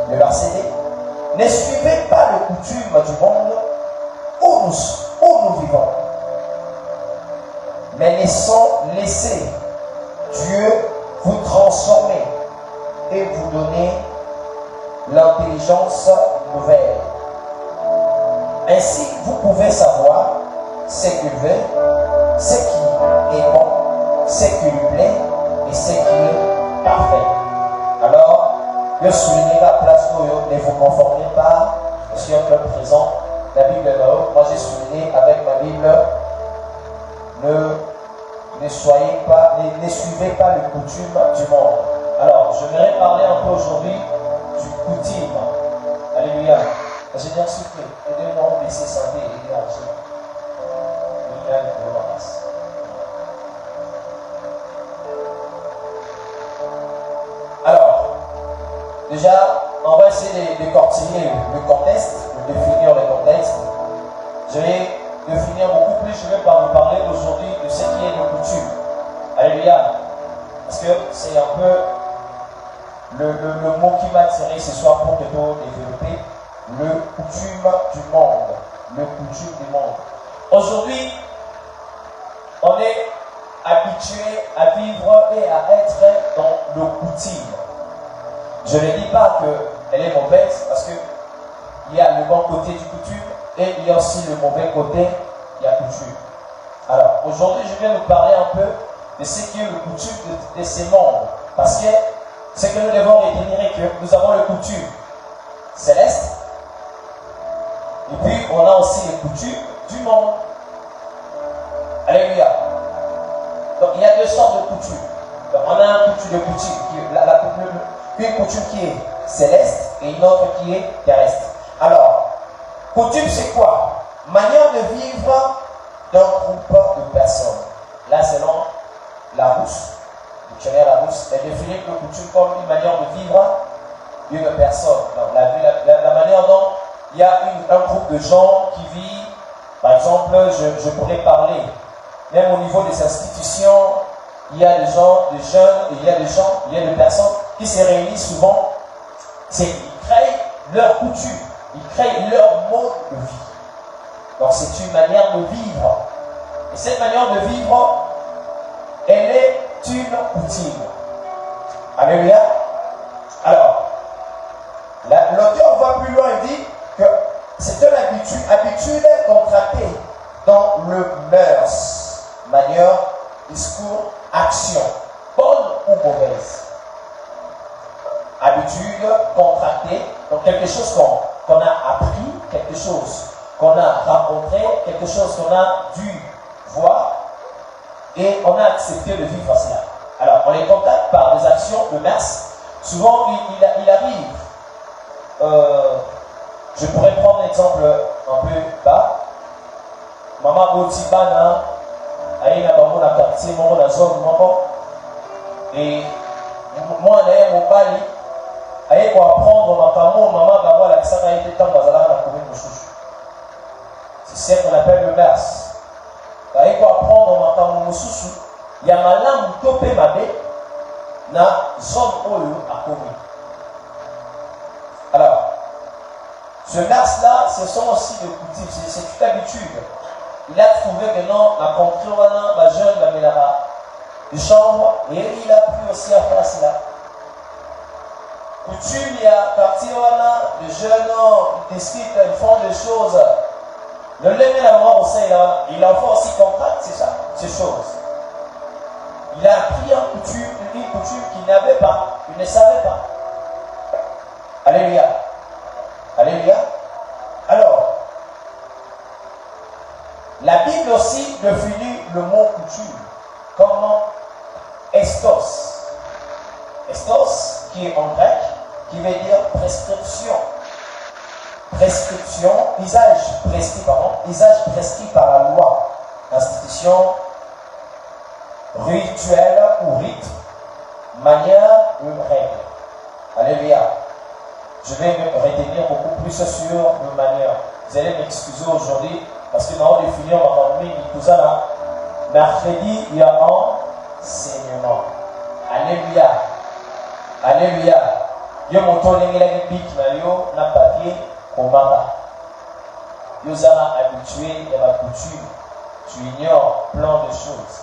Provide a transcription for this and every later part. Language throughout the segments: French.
Le verset dit, ne suivez pas les coutumes du monde où nous vivons, mais laissez Dieu vous transformer et vous donner l'intelligence nouvelle. Ainsi, vous pouvez savoir ce qu'il veut, ce qui est bon, ce qui lui plaît et ce qui est parfait. Alors, je souligne la place où ne vous conformez pas au siècle présent. La Bible est là. Moi, j'ai souligné avec ma Bible, ne suivez pas les coutumes du monde. Alors, je voudrais parler un peu aujourd'hui du coutume. Alléluia. Seigneur, s'il te plaît, aidez-moi à baisser santé et aider à Dieu. Alors, déjà, on va essayer de décortiquer le contexte, de définir le contexte. Je vais définir beaucoup plus, je vais pas vous parler aujourd'hui de ce qui est de coutume. Alléluia. Parce que c'est un peu le mot qui m'a tiré ce soir pour développer le coutume du monde. Le coutume du monde. Aujourd'hui, on est habitué à vivre et à être dans le coutume. Je ne dis pas qu'elle est mauvaise parce qu'il y a le bon côté du coutume et il y a aussi le mauvais côté, il y a coutume. Alors, aujourd'hui, je vais vous parler un peu de ce qui est le coutume de ces mondes. Parce que ce que nous devons retenir est que nous avons le coutume céleste et puis on a aussi les coutumes du monde. Alléluia. Donc, il y a deux sortes de coutumes. Donc, on a une coutume une coutume qui est céleste et une autre qui est terrestre. Alors, coutume c'est quoi? Manière de vivre d'un groupe de personnes. Là, selon Larousse, le dictionnaire Larousse, elle définit le coutume comme une manière de vivre d'une personne. Donc, la manière dont il y a un groupe de gens qui vivent, par exemple, je pourrais parler, même au niveau des institutions, il y a des gens, des jeunes, il y a des personnes qui se réunissent souvent, ils créent leur coutume, ils créent leur mode de vie. Donc c'est une manière de vivre. Et cette manière de vivre, elle est une coutume. Alléluia. Alors, l'auteur va plus loin et dit que c'est une habitude contractée dans le mœurs, manière, discours, action, bonne ou mauvaise. Habitude contractée, donc quelque chose qu'on a appris, quelque chose qu'on a rencontré, quelque chose qu'on a dû voir et on a accepté de vivre cela. Alors, on les contacte par des actions de masse. Souvent, il arrive, je pourrais prendre un exemple un peu bas. Maman Gotibana, aïe na bango na quartier, moko na zone moko. Et moi, on mon bali, aïe pour apprendre ma maman, maman bango la kisaka aïe tant bazala na commune Moussouchou. C'est ce qu'on appelle le mers. Aïe pour apprendre ma maman Moussouchou, il y a ma langue topé ma bé na zone oyo à commune. Alors, ce mers-là, ce sont aussi des coutumes, c'est une habitude. Il a trouvé que non, la contrôle, la jeune, la mélara, de chambre, et il a pris aussi à faire cela. Coutume, il y a quartier, les jeunes, ils discutent, ils font des choses. Le lève la mort aussi, il a fait aussi contracte, c'est ça, ces choses. Il a appris une coutume qu'il n'avait pas, il ne savait pas. Alléluia. Alléluia. Alors, la Bible aussi définit le mot coutume comme estos. Estos, qui est en grec, qui veut dire prescription. Prescription, usage prescrit par la loi, institution, rituel ou rite, manière ou règle. Alléluia. Je vais me retenir beaucoup plus sur le manière. Vous allez m'excuser aujourd'hui parce que nous allons définir mercredi, il y a un enseignement. Alléluia. Alléluia. Yo moto lengelaki bic na yo na papier komanga. Yo zala habitué à la coutume. Tu ignores plein de choses.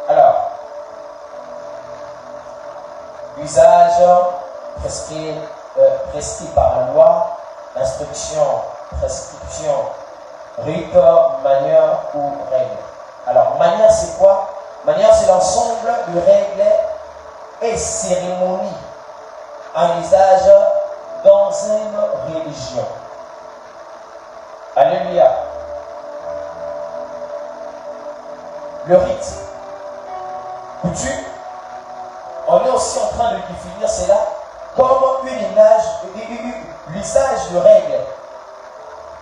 Alors, l'usage prescrit par la loi, instruction, prescription, rite, manière ou règle. Alors, manière c'est quoi? Manière c'est l'ensemble de règles et cérémonies en usage dans une religion. Alléluia. Le rite, coutume, on est aussi en train de définir cela comme l'usage de règles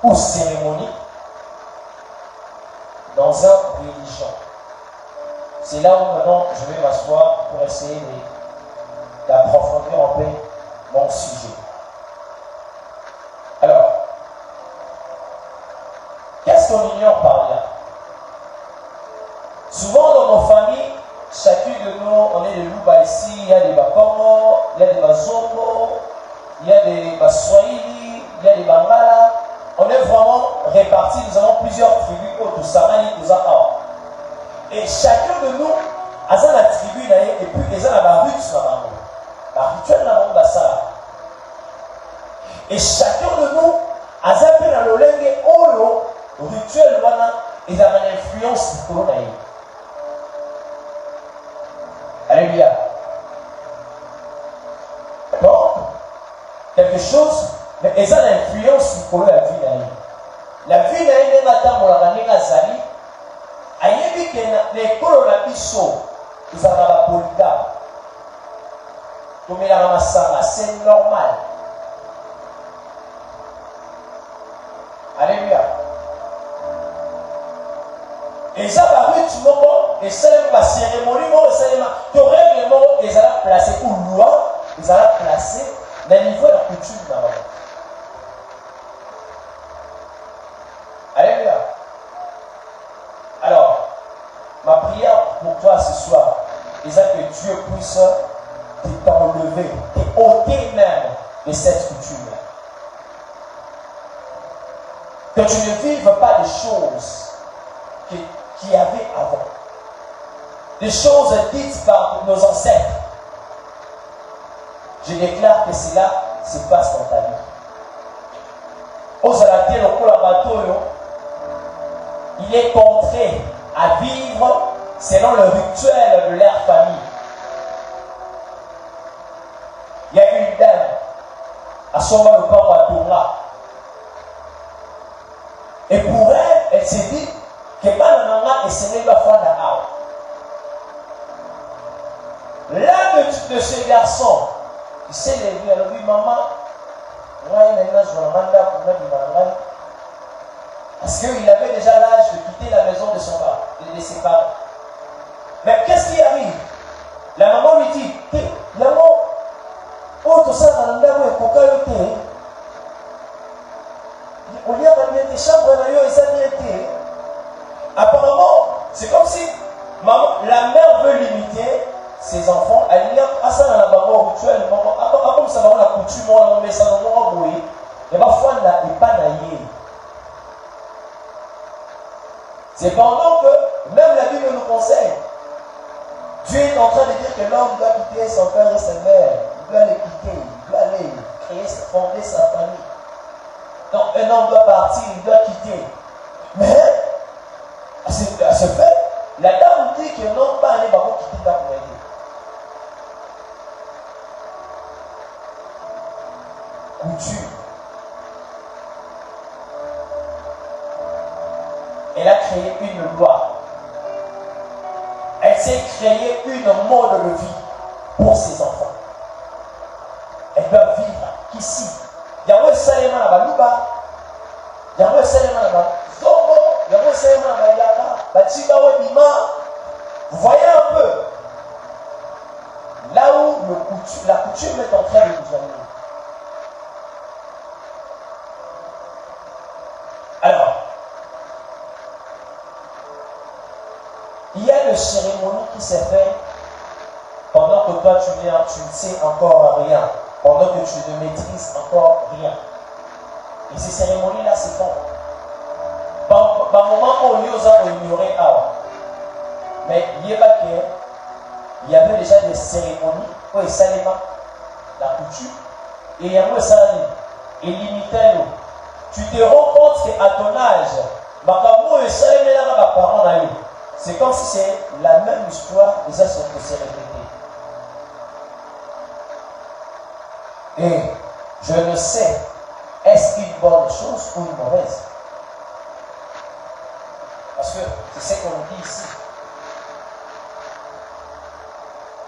ou cérémonies dans une religion. C'est là où maintenant je vais m'asseoir pour essayer d'approfondir un peu mon sujet. Alors, qu'est-ce qu'on ignore par là? Souvent dans nos familles, chacun de nous, on est des Louba ici, il y a des Bakongo, il y a des Bazongo, il y a des Baswahili, il y a des Bangala. On est vraiment répartis, nous avons plusieurs tribus, tout Samani, tout Zahao. Et chacun de nous a la tribu, et puis ils ont la rue sur la rituel dans ça. Et chacun de nous a zappé dans le langue olo, rituel, ils ont une influence du colonel. Alléluia. Donc, quelque chose, mais ils ont l'influence du colonel à la vie. La vie n'est pas dans la zali. Ayebi que l'école la biso, ils ont la polygame. Comme il a la massara, c'est normal. Alléluia. Et ça va être tout le monde, et ça va cérémonie, et ça va tout règlement, et ça va placer ou loi, et ça va placer dans le niveau de la coutume. Alléluia. Alors, ma prière pour toi ce soir, c'est que Dieu puisse t'enlever, t'ôter même de cette coutume-là. Que tu ne vives pas des choses qu'il y avait avant. Des choses dites par nos ancêtres. Je déclare que cela se passe dans ta vie. Il est contraint à vivre selon le rituel de leur famille. Il y a une dame à son le corps à Torah. Et pour elle, elle s'est dit que Banananga et ce n'est pas foi d'Aao. L'un de ces garçons, il s'est levé, elle a dit, maman, moi, il est là, je vais le parce qu'il avait déjà l'âge de quitter la maison de son père, de ses parents. Mais qu'est-ce qui arrive? La maman lui dit, maman, oh, tout ça, apparemment, c'est comme si maman, la mère veut limiter ses enfants. Elle dit, ah, ça, dans la maman rituel, maman, comme ça, maman, la coutume, on met ça dans le roi, et parfois, on n'a pas naïe. C'est pendant que même la Bible nous conseille. Dieu est en train de dire que l'homme doit quitter son père et sa mère. Il doit les quitter, il doit aller créer, fonder sa famille. Donc un homme doit partir, il doit quitter. Mais à ce fait, la dame dit que non, pas aller pour quitter ta communauté. Couture. Elle a créé une loi. Elle s'est créée une mode de vie pour ses enfants. Elle doit vivre ici. Yahweh Salema na Baluba, Yahweh Salema na Zongo, Yahweh Salema na Bayaka, Batiba Webima. Vous voyez un peu là où la coutume est en train de nous amener. Alors, il y a une cérémonie qui s'est faite pendant que toi tu viens, tu ne sais encore rien, pendant que tu ne maîtrises encore rien. Et ces cérémonies-là, c'est fort. Par moment où on a ignoré, mais il y avait déjà des cérémonies où il salima la coutume et il y avait ça et limité. Tu te rends compte qu'à ton âge, c'est comme si c'est la même histoire et ça s'est répété. Et je ne sais, est-ce une bonne chose ou une mauvaise? Parce que c'est ce qu'on dit ici.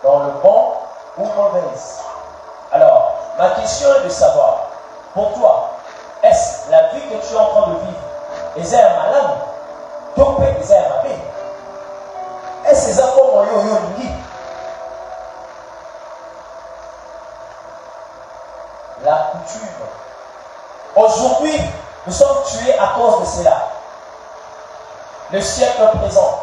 Dans le bon ou mauvaise. Alors, ma question est de savoir, pour toi, est-ce la vie que tu es en train de vivre, est-ce un malade? Donc, est-ce un malade? Est-ce que c'est comme yo dit? La coutume. Aujourd'hui, nous sommes tués à cause de cela. Le siècle présent.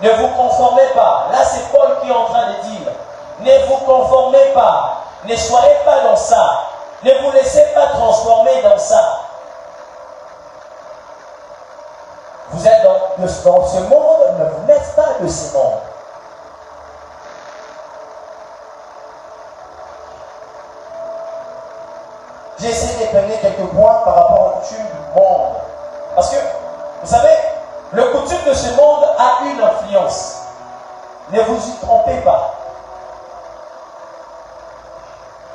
Ne vous conformez pas. Là, c'est Paul qui est en train de dire. Ne vous conformez pas. Ne soyez pas dans ça. Ne vous laissez pas transformer dans ça. Vous êtes dans ce monde, ne vous n'êtes pas de ce monde. J'ai essayé d'épingler quelques points par rapport aux coutumes du monde. Parce que, vous savez, le coutume de ce monde a une influence. Ne vous y trompez pas.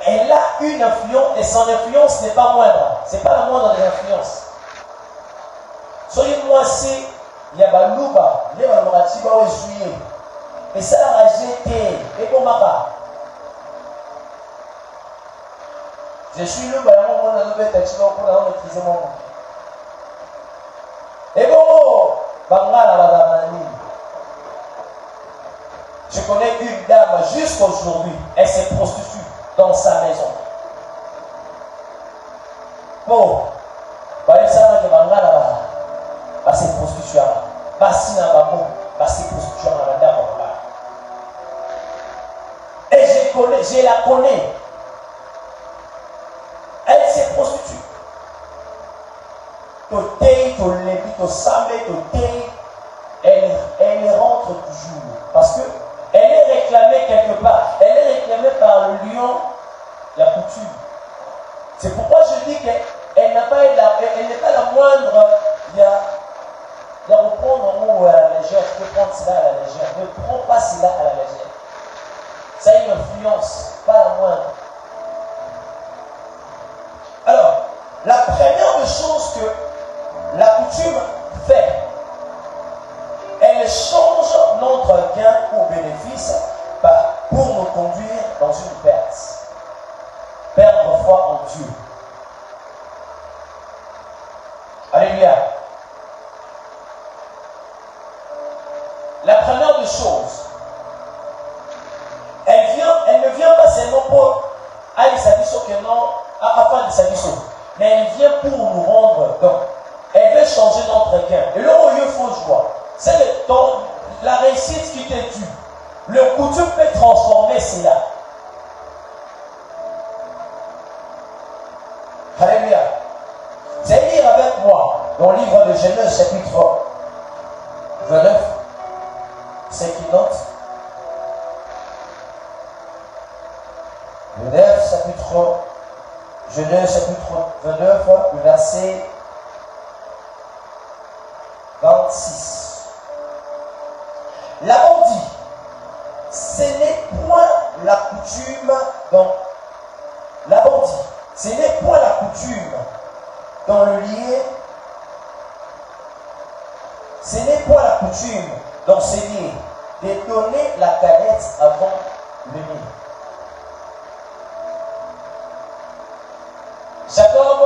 Elle a une influence et son influence n'est pas moindre. Ce n'est pas la moindre des influences. Soyez moi si il y a balouba, les baloratiba ou juillet. Et ça a jeté. Et comment va? Je suis le baron, on a levé tachiba pour la maîtriser mon monde. Et bon, bangala badamani. Je connais une dame jusqu'aujourd'hui, elle se prostitue dans sa maison. Bon, bah il savait que bangala va se prostituer. Bah si n'a pas bon, va se prostituer dans la dame. Et je la connais. Elle se prostitue. Elle rentre toujours. Parce qu'elle est réclamée quelque part. Elle est réclamée par le lion, la coutume. C'est pourquoi je dis qu'elle n'est pas la moindre. Il y a reprendre un mot à la légère. Tu peux prendre cela à la légère. Ne prends pas cela à la légère. Ça a une influence, pas la moindre. Alors, la première chose que la coutume fait, elle change notre gain ou bénéfice pour nous conduire dans une perte. Perdre foi en Dieu. Alléluia. La première des choses, elle ne vient pas seulement pour aller s'habiller que non, afin de s'habiller, mais elle vient pour nous rendre donc. Elle veut changer notre gain. Et là où il faut joie, c'est la réussite qui t'est due. Le coutume peut transformer cela. Alléluia. Vous allez lire avec moi dans le livre de Genèse chapitre 29. C'est qui note? Genèse chapitre 29, le verset 26. Là-bas on dit, ce n'est point la coutume dans là-bas on dit, ce n'est point la coutume dans le lier, ce n'est point la coutume dans ce lier de donner la canette avant le nid. Jacob,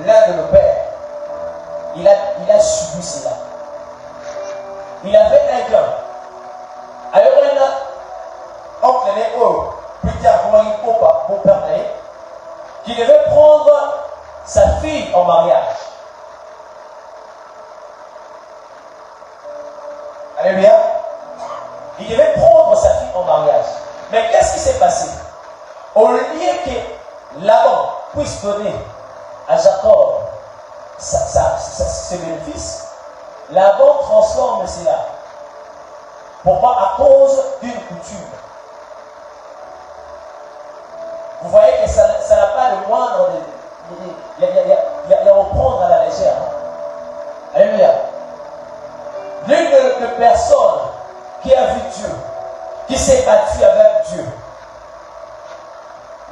l'un de nos pères, il a subi cela. Il avait un gain. Alors il a entraîné plus tard, comment il faut pas, pour parler, qu'il devait prendre sa fille en mariage. Alléluia. Il devait prendre sa fille en mariage. Mais qu'est-ce qui s'est passé? Au lieu que Laban puisse donner à Jacob ses bénéfices, Laban transforme cela. Pourquoi? À cause d'une coutume. Vous voyez que ça n'a pas le moindre. Il y a reprendre à la légère. Alléluia. L'une de personnes qui a vu Dieu, qui s'est battu avec Dieu,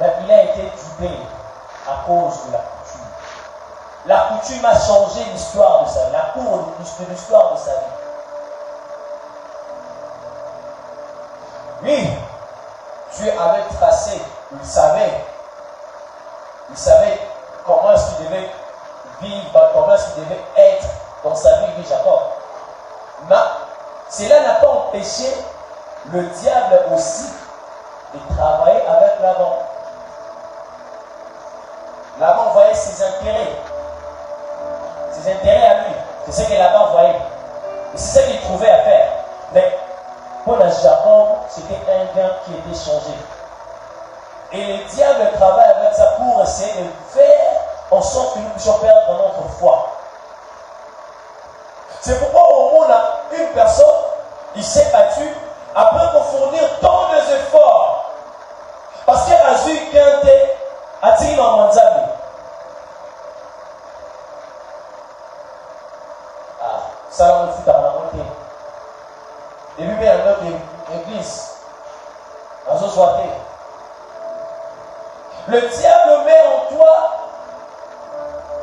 mais il a été dupé à cause de la coutume. La coutume a changé l'histoire de sa vie, la cour de l'histoire de sa vie. Oui, Dieu avait tracé, il savait comment est-ce qu'il devait vivre, comment est-ce qu'il devait être dans sa vie de Jacob. Mais cela n'a pas empêché le diable aussi de travailler avec Laban. Laban voyait ses intérêts à lui. C'est ce que Laban voyait. Et c'est ce qu'il trouvait à faire. Mais pour Jacob, c'était un gain qui était changé. Et le diable travaille avec ça pour essayer de faire en sorte que nous puissions perdre notre foi. C'est pourquoi au monde, une personne, il s'est battu après qu'on fournir tant d'efforts. Parce qu'elle a vu qu'un thé a tiré dans mon diable. Ah, ça va me foutre dans la montée. Et puis, il y a une autre église. Dans une soirée. Le diable met en toi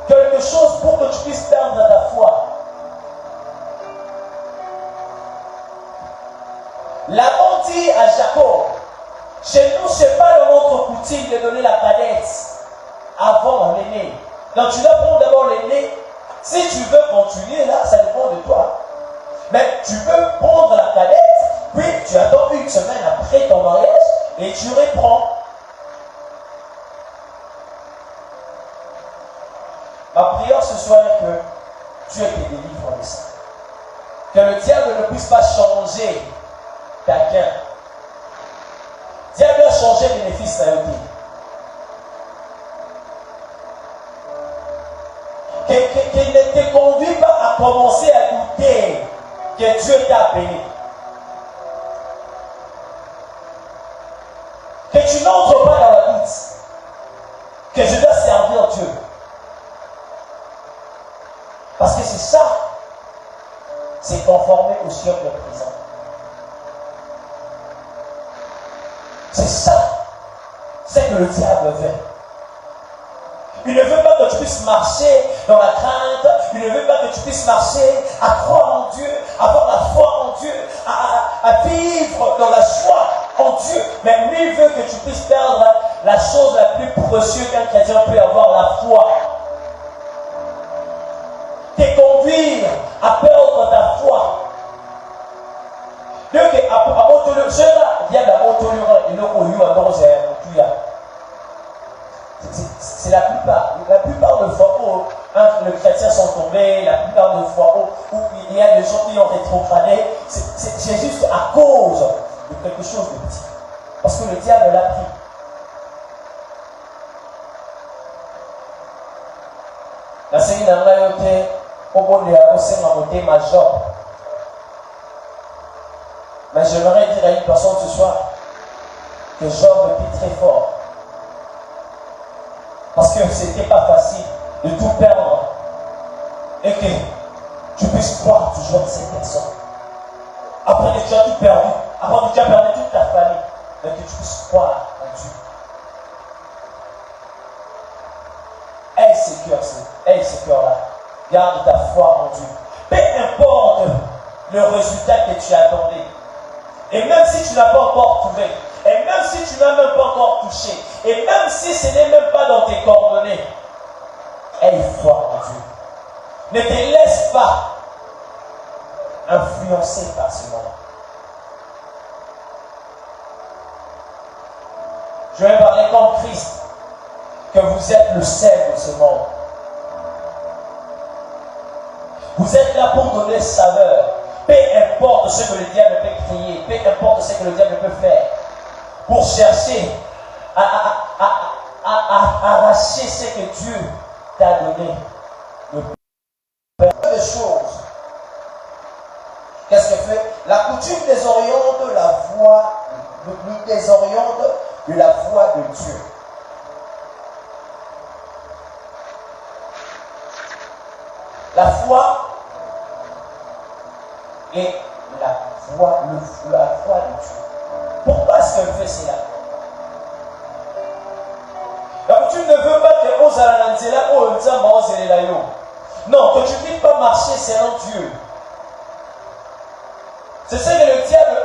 quelque chose pour que tu puisses perdre ta foi. Laban dit à Jacob, chez nous, ce n'est pas dans notre coutume de donner la cadette avant l'aîné. Donc tu dois prendre d'abord l'aîné. Si tu veux continuer là, ça dépend de toi. Mais tu peux prendre la cadette, puis tu attends une semaine après ton mariage et tu reprends. Ma prière ce soir est que Dieu te délivre de ça. Que le diable ne puisse pas changer ta gain. Diable a changé le bénéfice à eux. Qu'il ne te conduit pas à commencer à douter que Dieu t'a appelé. Que tu n'entres pas dans la doute. Que je dois servir Dieu. Parce que c'est ça. C'est conformé au siècle présent. C'est ça. C'est que le diable veut. Il ne veut pas que tu puisses marcher dans la crainte. Il ne veut pas que tu puisses marcher à croire en Dieu, avoir la foi en Dieu, à vivre dans la joie en Dieu. Mais lui veut que tu puisses perdre la chose la plus précieuse qu'un chrétien peut avoir, la foi. Te conduire à perdre ta foi. C'est la plupart. La plupart de fois où les chrétiens sont tombés, la plupart de fois où il y a des gens qui ont rétrogradé, c'est juste à cause de quelque chose de petit. Parce que le diable l'a pris. La série n'a pas été au bon de ma Job. Mais j'aimerais dire à une personne ce soir que Job était très fort. Parce que ce n'était pas facile de tout perdre et que tu puisses croire toujours en cette personne. Après que tu as tout perdu, après que tu as perdu toute ta famille, mais que tu puisses croire en Dieu. Aie ce cœur-là. Garde ta foi en Dieu. Peu importe le résultat que tu attendais. Et même si tu n'as pas encore trouvé, et même si tu n'as même pas encore touché, et même si ce n'est même pas dans tes coordonnées, aie foi en Dieu. Ne te laisse pas influencer par ce monde. Je vais parler comme Christ, que vous êtes le sel de ce monde. Vous êtes là pour donner saveur. Peu importe ce que le diable peut créer, peu importe ce que le diable peut faire, pour chercher à ce que Dieu t'a donné. De choses. Qu'est-ce qu'elle fait? La coutume désoriente la voie, nous désoriente de la voie de Dieu. La foi est la voie de Dieu. Pourquoi est-ce qu'elle fait cela? La coutume ne veut pas que non, que tu ne puisses pas marcher selon Dieu. C'est ce que le diable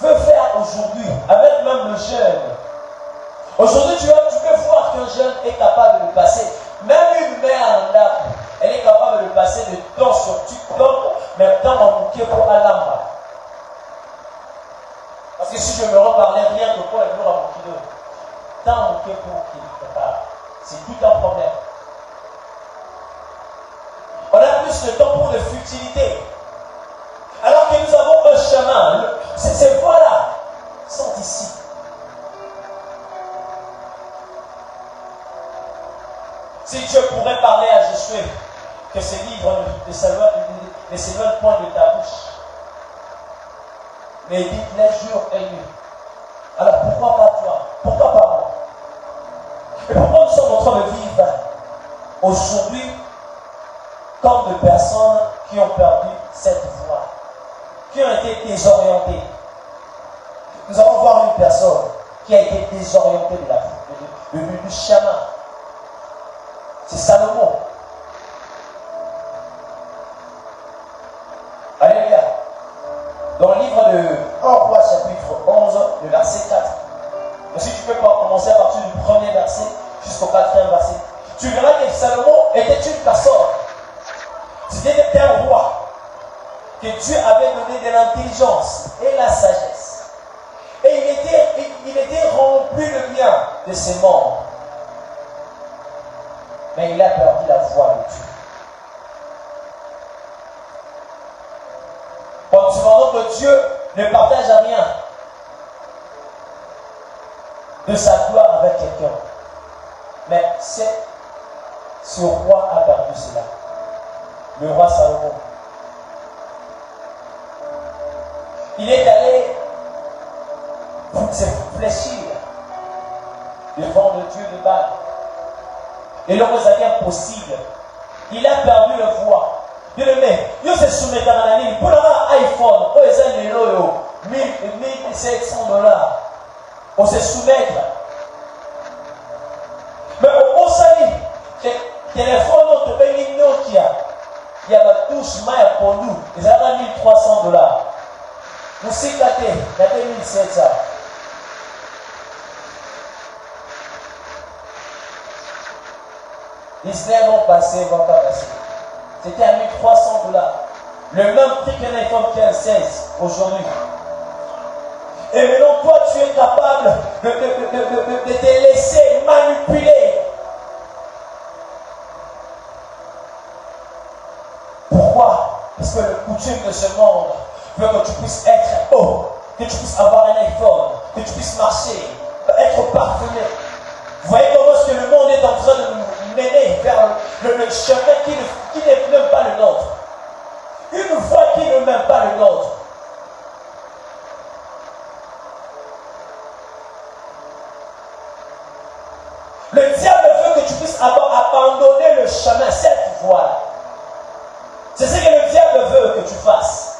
veut faire aujourd'hui, avec même le jeune. Aujourd'hui, tu peux voir qu'un jeune est capable de passer, même une mère en âme, elle est capable de passer de temps sur TikTok, même temps en bouquet pour Alamba. Parce que si je me reparlais rien que pour le jour à Moukino, tant en bouquet pour qu'il prépare, c'est tout un problème. On a plus de temps pour de futilité. Alors que nous avons un chemin, ces voies-là sont ici. Si Dieu pourrait parler à Josué, que ces livres ne s'éloignent point de ta bouche, mais dites-les jour et nuit. Alors pourquoi pas toi? Pourquoi pas moi? Et pourquoi nous sommes en train de vivre aujourd'hui comme de personnes qui ont perdu cette voie, qui ont été désorientées? Nous allons voir une personne qui a été désorientée du chemin. C'est Salomon. Alléluia. Dans le livre de 1 Roi chapitre 11, le verset 4. Mais si tu peux pas commencer à partir du premier verset jusqu'au 4e verset, tu verras que Salomon était une personne. C'était un roi que Dieu avait donné de l'intelligence et la sagesse. Et il était rempli de bien de ses membres. Mais il a perdu la foi de Dieu. Bon, cependant que Dieu ne partage rien de sa gloire avec quelqu'un. Mais ce roi a perdu cela. Le roi Salomon. Il est allé se fléchir devant le Dieu de Baal. Et l'homme est impossible. Il a perdu la voix. Bien aimé, il se soumet à la ligne. Pour un iPhone, on est à 1700 $. On se soumettre. Mais au Sali, le téléphone, notre pays Nokia, il y a la touche maille pour nous. Ils ont 1300 $. Vous savez, il y a 2700. Disney vont passer, vont pas passer. C'était à 1300 $. Le même prix qu'un iPhone 15-16 aujourd'hui. Et maintenant, toi, tu es capable de te laisser manipuler. Pourquoi? Parce que le coutume de ce monde veut que tu puisses être haut, que tu puisses avoir un iPhone, que tu puisses marcher, être parfumé. Vous voyez comment est-ce que le monde est en train de nous mener vers le chemin qui n'est même pas le nôtre. Une voie qui n'est même pas le nôtre. Le diable veut que tu puisses abandonner le chemin, cette voie. C'est ce que le diable veut que tu fasses.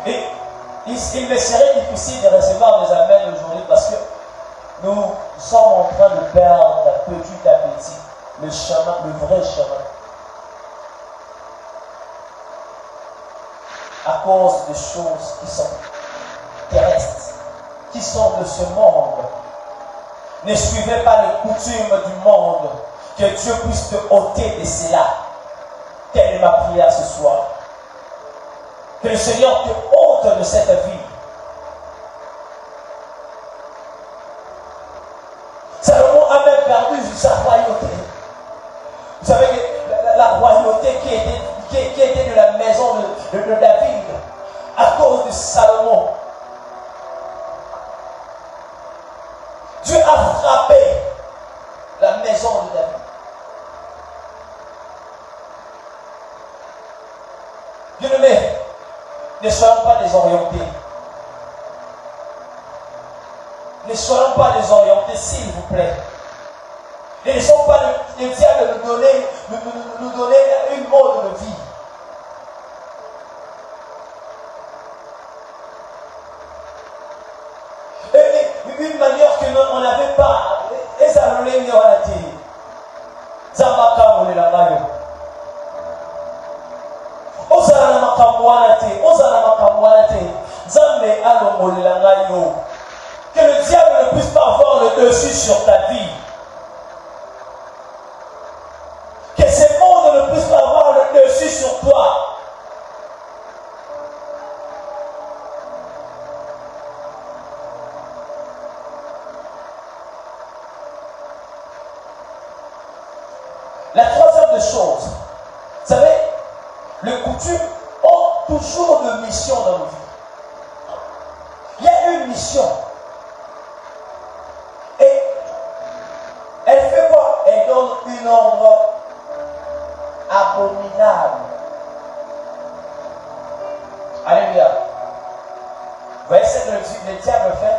Et il me serait difficile de recevoir des amens aujourd'hui parce que nous sommes en train de perdre petit à petit le chemin, le vrai chemin. À cause des choses qui sont terrestres, qui sont de ce monde. Ne suivez pas les coutumes du monde. Que Dieu puisse te ôter de cela. Telle est ma prière ce soir. Que le Seigneur te ôte de cette vie. Salomon a même perdu sa royauté. Vous savez que la royauté qui était de la maison de David, à cause de Salomon, Ne soyons pas désorientés. Ne soyons pas désorientés, s'il vous plaît. Ne laissons pas le diable nous donner une mode de vie. Et une manière que on n'avait pas. Que le diable ne puisse pas avoir le dessus sur ta vie. Que ce monde ne puisse pas avoir le dessus sur toi. La troisième des choses, vous savez, les coutumes ont toujours de mission dans nos vies. Il y a une mission. Et elle fait quoi? Elle donne une ordre abominable. Alléluia. Vous voyez ce que le diable fait?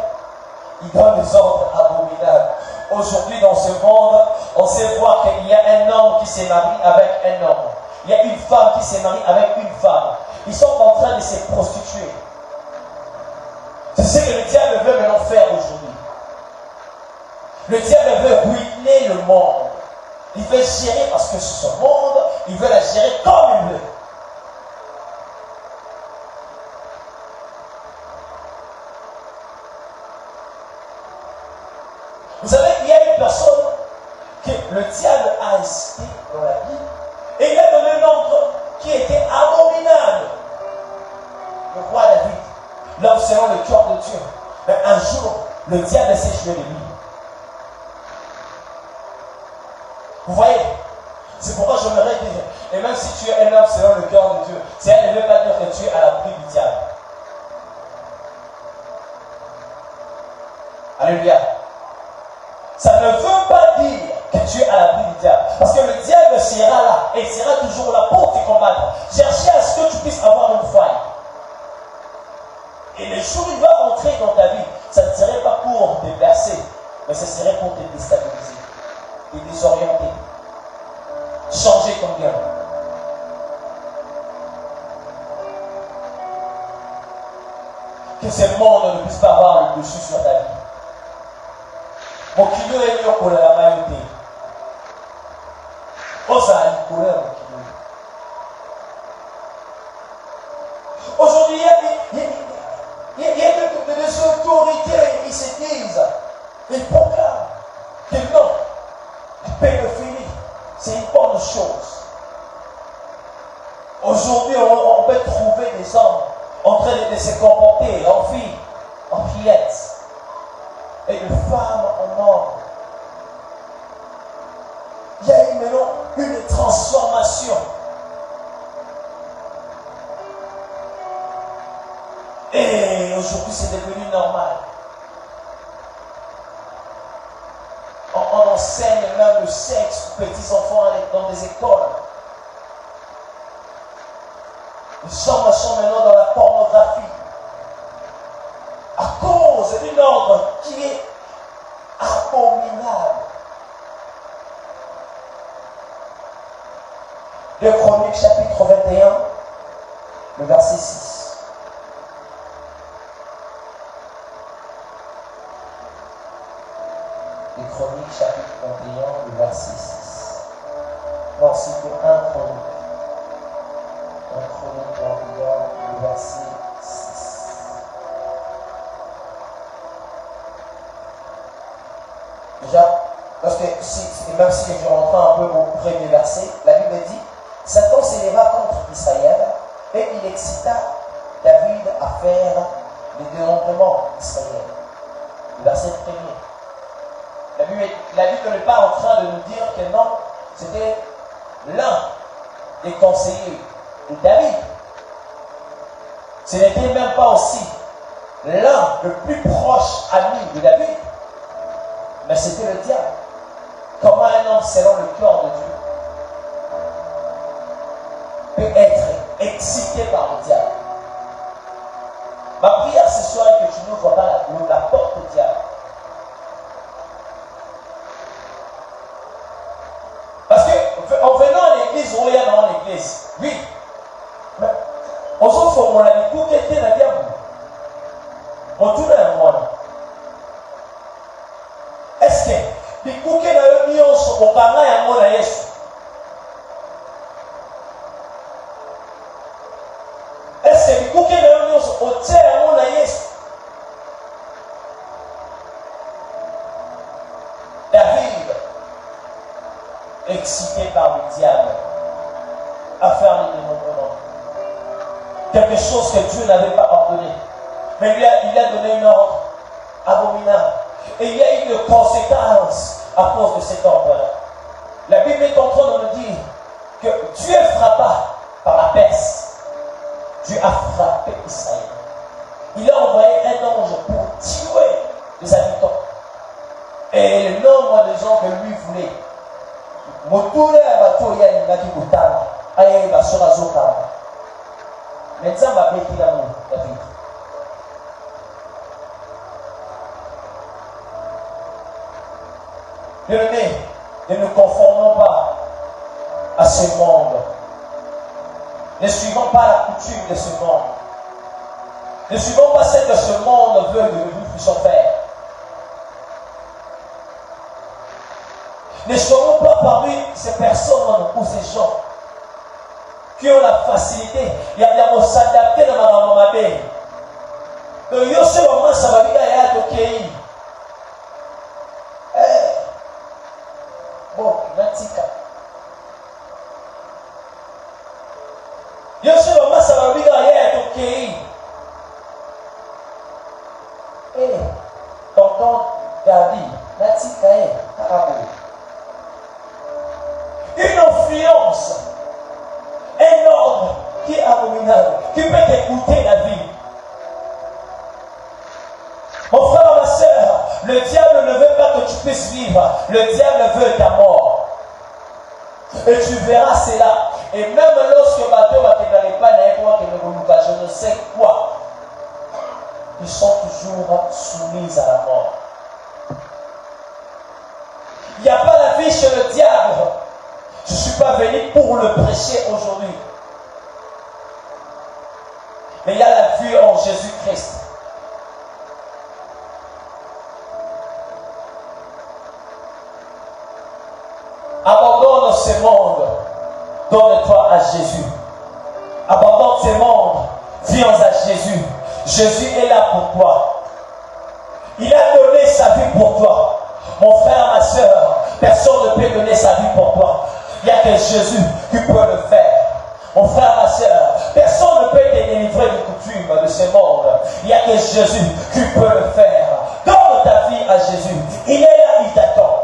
Il donne des ordres abominables. Aujourd'hui, dans ce monde, on sait voir qu'il y a un homme qui s'est marié avec un homme. Il y a une femme qui s'est mariée avec une femme. Ils sont en train de se prostituer. C'est ce que le diable veut maintenant faire aujourd'hui. Le diable veut ruiner le monde. Il veut gérer parce que ce monde, il veut la gérer comme il veut. Vous savez, il y a une personne que le diable a incité dans la Bible et il a donné un ordre qui était abominable. Le roi David, l'homme selon le cœur de Dieu. Mais un jour, le diable s'est joué de lui. Vous voyez? C'est pourquoi je me dire, et même si tu es un homme selon le cœur de Dieu, ça ne veut pas dire que tu es à l'abri du diable. Alléluia. Ça ne veut pas dire que tu es à l'abri du diable. Parce que le diable sera là et il sera toujours là pour te combattre. Chercher à ce que tu puisses avoir une faille. Et le jour où il va entrer dans ta vie, ça ne serait pas pour te bercer, mais ce serait pour te déstabiliser, te désorienter, changer ton cœur. Que ce monde ne puisse pas avoir le dessus sur ta vie. Mon kilo est mieux pour la maillotée. Oh, ça a une couleur, mon kilo. Aujourd'hui, il y a des autorités qui se disent, ils proclament que non, la pédophilie, c'est une bonne chose. Aujourd'hui, on peut trouver des hommes en train de se comporter en filles, en fillettes, et de femmes en hommes. Il y a eu maintenant une transformation. Et aujourd'hui, c'est devenu normal. On enseigne même le sexe aux petits enfants dans des écoles. Les hommes sont maintenant dans la pornographie. À cause d'une ordre qui est abominable. 2 Chroniques chapitre 21, le verset 6. Les Chroniques chapitre 21, le verset 6. Non, c'est pour 1 Chronique. 1 Chronique 21, le verset 6. Déjà, parce que même si je rentre un peu au premier verset, la Bible dit, Satan s'éleva contre Israël et il excita David à faire le dénombrement d'Israël. Le verset premier. La Bible n'est pas en train de nous dire que non, c'était l'un des conseillers de David. Ce n'était même pas aussi l'un le plus proche ami de David, mais c'était le diable. Comment un homme selon le cœur de Dieu peut être excité par le diable? Ma prière ce soir est que tu n'ouvres pas la porte au diable. Parce que en venant à l'église, on est dans l'église. Oui. Mais on s'en fout, on a dit tout était la diable. On tourne à moi. Est-ce que les bouquets dans le mion sont au canal et à mon aïeus? Est-ce que les bouquets dans le mion sont au tiers à mon aïeus? David, excité par le diable, a fait un dénombrement. Quelque chose que Dieu n'avait pas ordonné. Mais il a donné une ordre abominable. Et il y a eu de conséquences à cause de cet ordre-là. La Bible est en train de nous dire que Dieu frappa par la Perse. Dieu a frappé Israël. Il a envoyé un ange pour tuer les habitants. Et le nombre de gens que lui voulait. Motoule à bateau, il y a une naki koutala. Aïe, il va se raser. Mais ça m'a pété l'amour, David. Bien-aimés, ne nous conformons pas à ce monde. Ne suivons pas la coutume de ce monde. Ne suivons pas ce que ce monde veut que nous puissions faire. Ne soyons pas parmi ces personnes ou ces gens qui ont la facilité de s'adapter dans ma maman. Donc, yo se moment ça va bien à Tokyo. Bon, natika. Yo se moment ça va bien à Tokyo. Tonton Gabi, natika Karabo. Une influence, un ordre qui est abominable, qui peut t'écouter la vie. Mon frère, ma soeur, le diable ne veut pas que tu puisses vivre. Le diable veut ta mort. Et tu verras cela. Et même lorsque bateau va te donner pas je ne sais quoi, ils sont toujours soumis à la mort. Il n'y a pas la vie chez le diable. Je ne suis pas venu pour le prêcher aujourd'hui. Mais il y a la vie en Jésus-Christ. Abandonne ce monde. Donne-toi à Jésus. Abandonne ce monde. Viens à Jésus. Jésus est là pour toi. Il a donné sa vie pour toi. Mon frère, ma soeur, personne ne peut donner sa vie pour toi. Il n'y a que Jésus qui peut le faire. Mon frère, ma soeur, personne ne peut te délivrer des coutumes de ce monde. Il n'y a que Jésus qui peut le faire. Donne ta vie à Jésus. Il est là, il t'attend.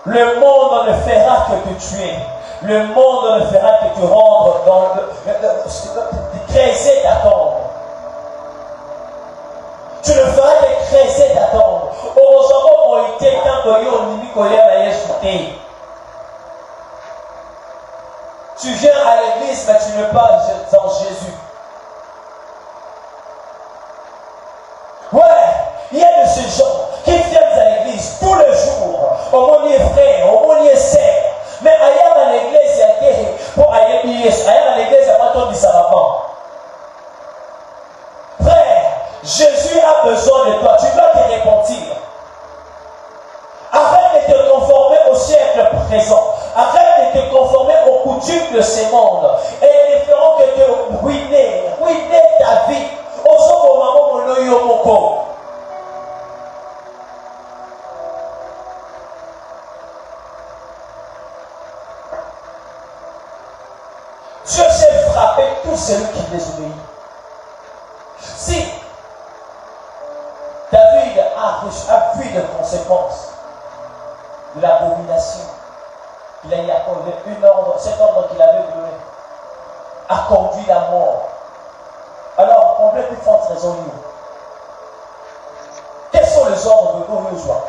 Le monde ne fera que te tuer. Le monde ne fera que te rendre dans le creuser ta tombe. Tu ne feras que creuser ta tombe. Heureusement, on était tant que yo nimi koya na Yesu. Tu viens à l'église, mais tu n'es pas dans Jésus. Ouais, il y a de ces gens qui viennent à l'église tous les jours. Au moins il est frère, au moins il est sœur. Mais ailleurs à l'église, il y a des pour ailleurs à l'église, il n'y a pas tant de savants. Frère, Jésus a besoin de toi. Tu dois te repentir. Arrête de te conformer au siècle présent. Arrête de te conformer aux coutumes de ce monde. Et ils ne feront que te ruiner ta vie. Dieu sait frapper tout celui qui désobéit. Si David a vu de conséquences de l'abomination, il a eu accordé cet ordre qu'il avait donné, a conduit la mort. Alors, on peut plus forte raison. Quels sont les ordres de nos joie?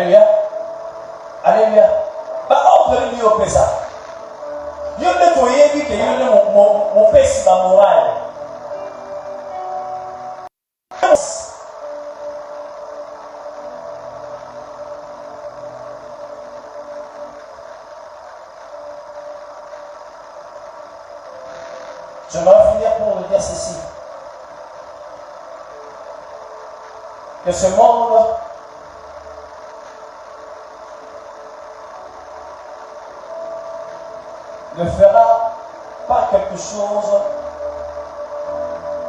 Alléluia. Alléluia. Bah, on peut lui au ça. Il y a des toyés qui ont mon pèse ma morale. Je vais finir pour le dire ceci. Que ce monde ne fera pas quelque chose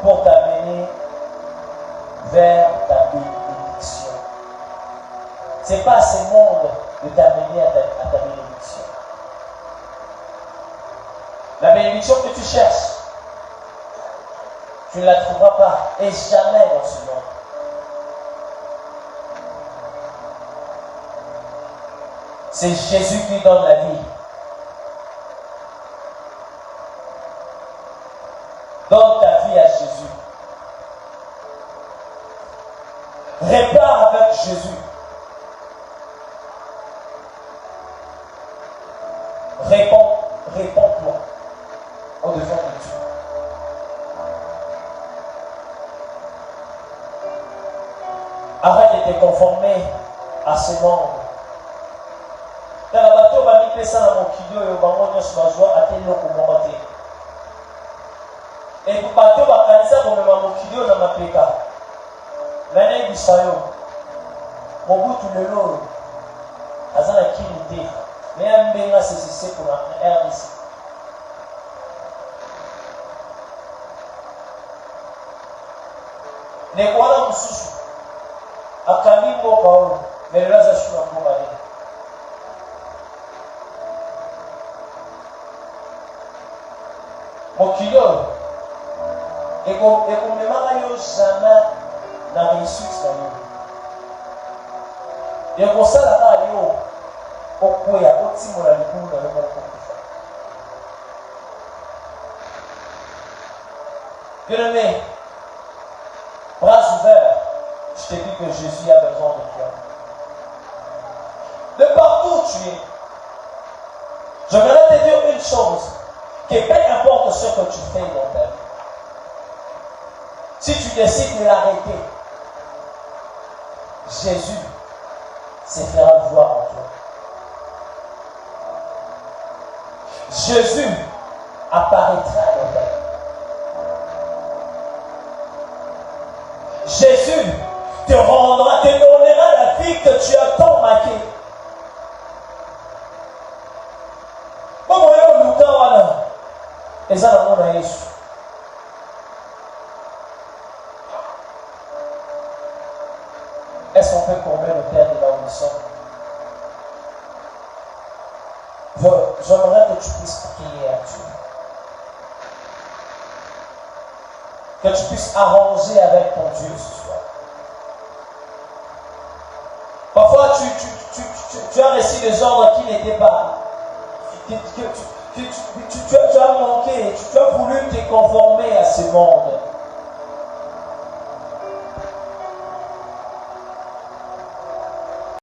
pour t'amener vers ta bénédiction. Ce n'est pas à ce monde de t'amener à ta bénédiction. La bénédiction que tu cherches, tu ne la trouveras pas, et jamais dans ce monde. C'est Jésus qui donne la vie. Donne ta vie à Jésus. Répare avec Jésus. Réponds-toi au-devant de Dieu. Arrête de te conformer à ce monde. Dans la bateau, on va mettre ça dans mon kilo et on va mettre sur ma joie à tel pour monter. Et pour bateau, on va faire ça pour mettre mon kilo dans ma péka. L'année du sayo, mon bout tout le long, à ça la qualité. Mais un bénin, c'est pour la RDC. Les voilà au sous. À Camille, mon mais là, je suis en train de mon kilo, et qu'on ne m'arrête jamais dans la réussite. Et qu'on s'en a au point, au timon, à l'écoute, dans le monde. Bien-aimé, bras ouverts, je te dis que Jésus a besoin de toi. De partout où tu es, j'aimerais te dire une chose, que peu importe ce que tu fais dans ta vie, si tu décides de l'arrêter, Jésus se fera voir en toi. Jésus apparaîtra dans ta vie. Jésus te donnera la vie que tu as tant manqué. Est-ce qu'on peut combler le terre de là où nous sommes? J'aimerais que tu puisses prier à Dieu. Que tu puisses arranger avec ton Dieu ce soir. Parfois, tu as reçu des ordres qui n'étaient pas. Tu as manqué, tu as voulu te conformer à ce monde.